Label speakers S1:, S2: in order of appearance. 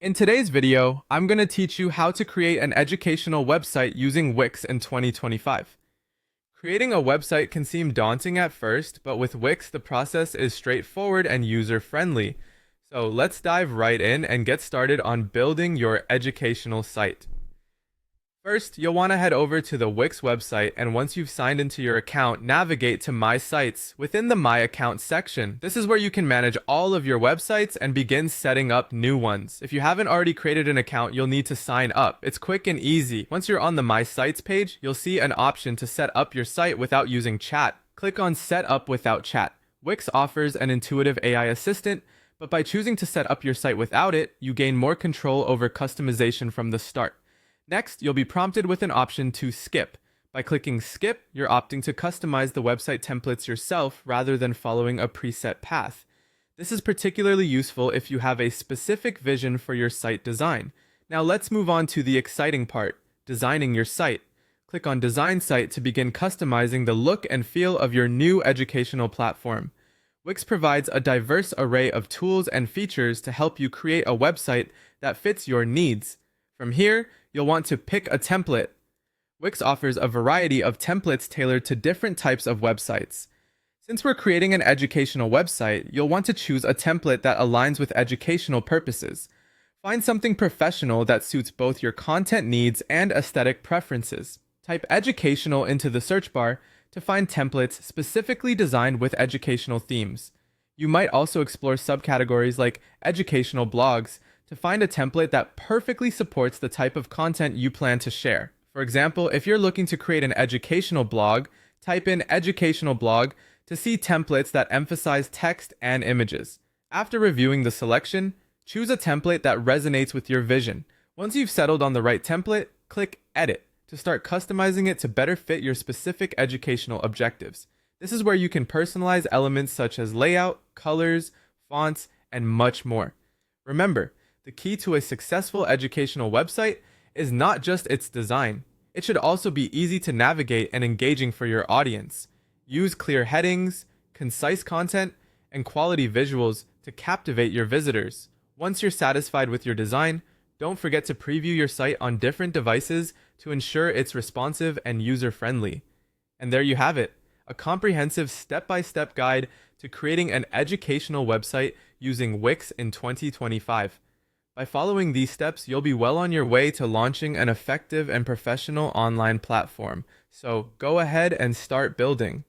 S1: In today's video, I'm going to teach you how to create an educational website using Wix in 2025. Creating a website can seem daunting at first, but with Wix, the process is straightforward and user-friendly. So let's dive right in and get started on building your educational site. First, you'll want to head over to the Wix website, and once you've signed into your account, navigate to My Sites within the My Account section. This is where you can manage all of your websites and begin setting up new ones. If you haven't already created an account, you'll need to sign up. It's quick and easy. Once you're on the My Sites page, you'll see an option to set up your site without using chat. Click on Set Up Without Chat. Wix offers an intuitive AI assistant, but by choosing to set up your site without it, you gain more control over customization from the start. Next, you'll be prompted with an option to skip. By clicking skip, you're opting to customize the website templates yourself rather than following a preset path. This is particularly useful if you have a specific vision for your site design. Now let's move on to the exciting part, designing your site. Click on Design Site to begin customizing the look and feel of your new educational platform. Wix provides a diverse array of tools and features to help you create a website that fits your needs. From here, you'll want to pick a template. Wix offers a variety of templates tailored to different types of websites. Since we're creating an educational website, you'll want to choose a template that aligns with educational purposes. Find something professional that suits both your content needs and aesthetic preferences. Type educational into the search bar to find templates specifically designed with educational themes. You might also explore subcategories like educational blogs to find a template that perfectly supports the type of content you plan to share. For example, if you're looking to create an educational blog, type in educational blog to see templates that emphasize text and images. After reviewing the selection, choose a template that resonates with your vision. Once you've settled on the right template, click Edit to start customizing it to better fit your specific educational objectives. This is where you can personalize elements such as layout, colors, fonts, and much more. Remember, the key to a successful educational website is not just its design. It should also be easy to navigate and engaging for your audience. Use clear headings, concise content, and quality visuals to captivate your visitors. Once you're satisfied with your design, don't forget to preview your site on different devices to ensure it's responsive and user-friendly. And there you have it, a comprehensive step-by-step guide to creating an educational website using Wix in 2025. By following these steps, you'll be well on your way to launching an effective and professional online platform. So go ahead and start building.